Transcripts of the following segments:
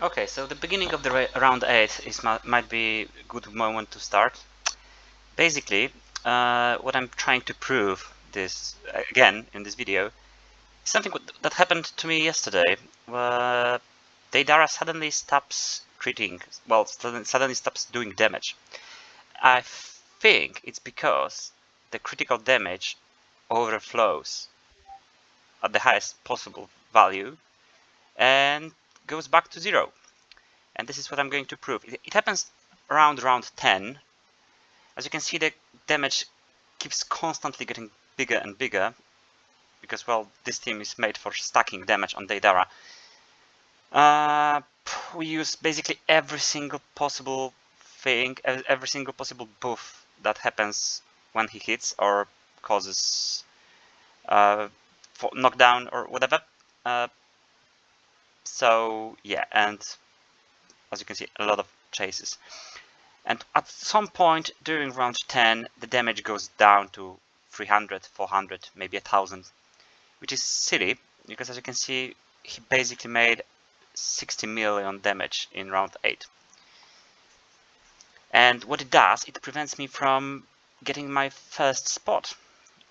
Okay, so the beginning of the round 8 might be a good moment to start. Basically, what I'm trying to prove this again in this video is something that happened to me yesterday. Deidara suddenly stops critting, well, suddenly stops doing damage. I think it's because the critical damage overflows at the highest possible value and goes back to 0. And this is what I'm going to prove. It happens around round 10. As you can see, the damage keeps constantly getting bigger and bigger because, well, this team is made for stacking damage on deidara. We use basically every single possible thing, every single possible buff that happens when he hits or causes for knockdown or whatever. So yeah, and as you can see, a lot of chases. And at some point during round 10, the damage goes down to 300, 400, maybe 1000, which is silly because, as you can see, he basically made 60 million damage in round 8. And what it does, it prevents me from getting my first spot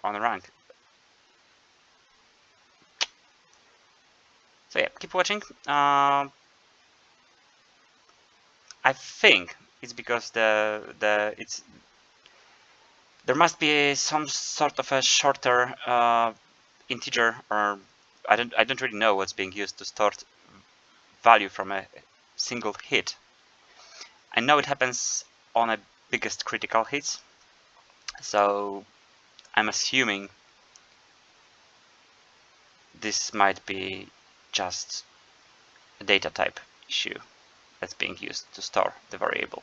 on the rank. So yeah, keep watching. I think it's because there must be some sort of a shorter integer, or I don't really know what's being used to store value from a single hit. I know it happens on a biggest critical hits, so I'm assuming this might be just a data type issue that's being used to store the variable.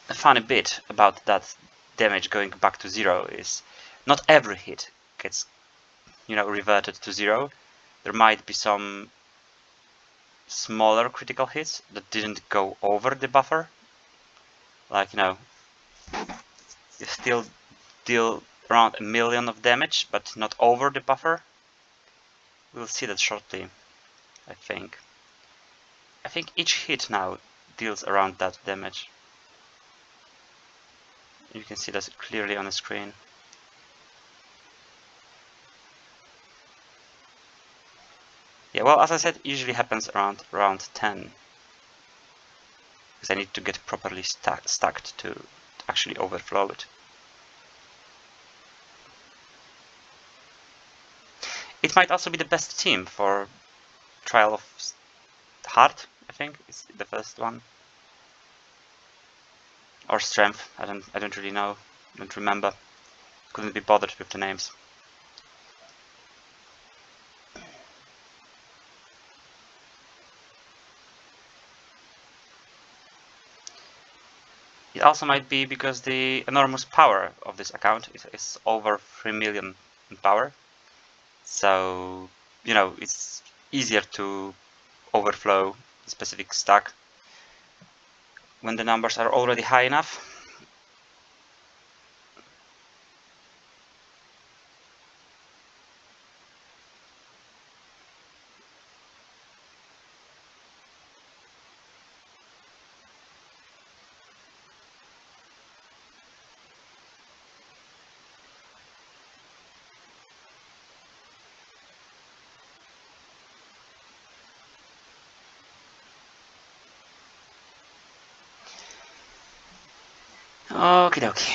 A funny bit about that damage going back to 0 is not every hit gets, reverted to 0. There might be some smaller critical hits that didn't go over the buffer. Like, you still deal around 1 million of damage, but not over the buffer. We'll see that shortly, I think. I think each hit now deals around that damage. You can see that clearly on the screen. Yeah, well, as I said, it usually happens around round 10. Because I need to get properly stacked to actually overflow it. It might also be the best team for Trial of Heart, I think, is the first one. Or Strength, I don't really know, don't remember. Couldn't be bothered with the names. It also might be because the enormous power of this account is over 3 million in power. So, it's easier to overflow a specific stack when the numbers are already high enough. Okie dokie.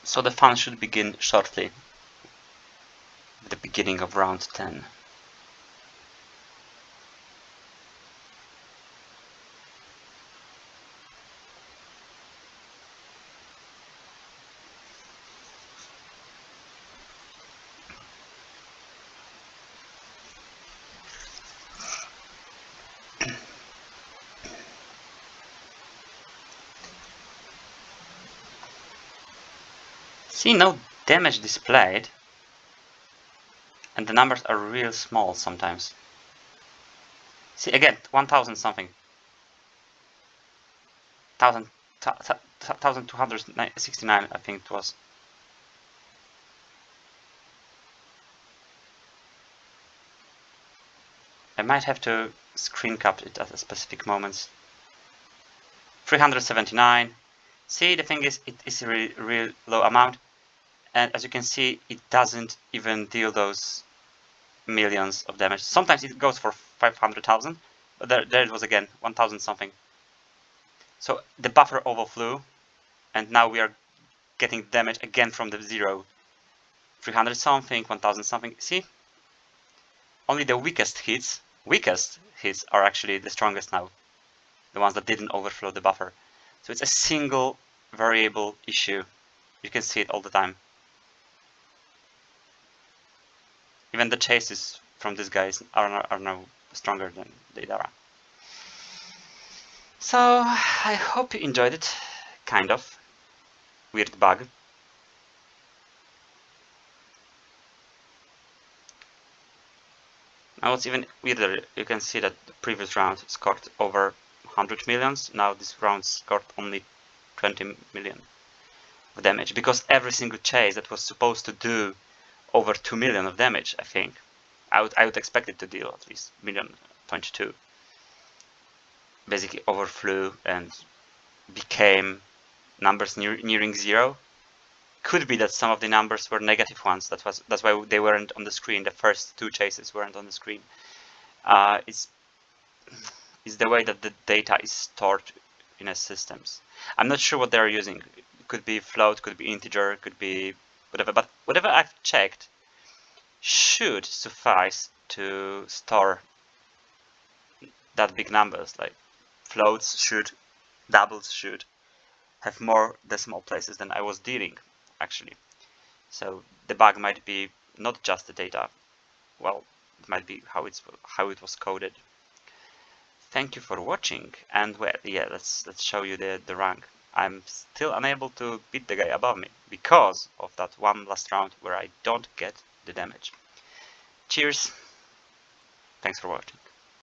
So the fun should begin shortly, at the beginning of round 10. See, no damage displayed, and the numbers are real small sometimes. See, again, 1000 something. 1269, I think it was. I might have to screen cap it at specific moments. 379. See, the thing is, it is a real low amount, and as you can see, it doesn't even deal those millions of damage. Sometimes it goes for 500,000, but there it was again, 1000 something. So the buffer overflew, and now we are getting damage again from the zero. 300 something, 1000 something. See, only the weakest hits are actually the strongest now, the ones that didn't overflow the buffer. So it's a single variable issue. You can see it all the time. Even the chases from these guys are now stronger than deidara. So I hope you enjoyed it. Kind of weird bug. Now it's even weirder. You can see that the previous round scored over 100 millions. Now this round scored only 20 million of damage, because every single chase that was supposed to do over 2 million of damage, I think, I would expect it to deal at least 1,022,000, basically overflew and became numbers nearing zero. Could be that some of the numbers were negative ones. That's why they weren't on the screen. The first two chases weren't on the screen. It's the way that the data is stored in a systems. I'm not sure what they're using. It could be float, could be integer, could be whatever. But whatever I've checked should suffice to store that big numbers. Like floats should, doubles should have more decimal places than I was dealing, actually. So the bug might be not just the data. Well, it might be how it was coded. Thank you for watching, and well, yeah, let's show you the rank. I'm still unable to beat the guy above me because of that one last round where I don't get the damage. Cheers. Thanks for watching.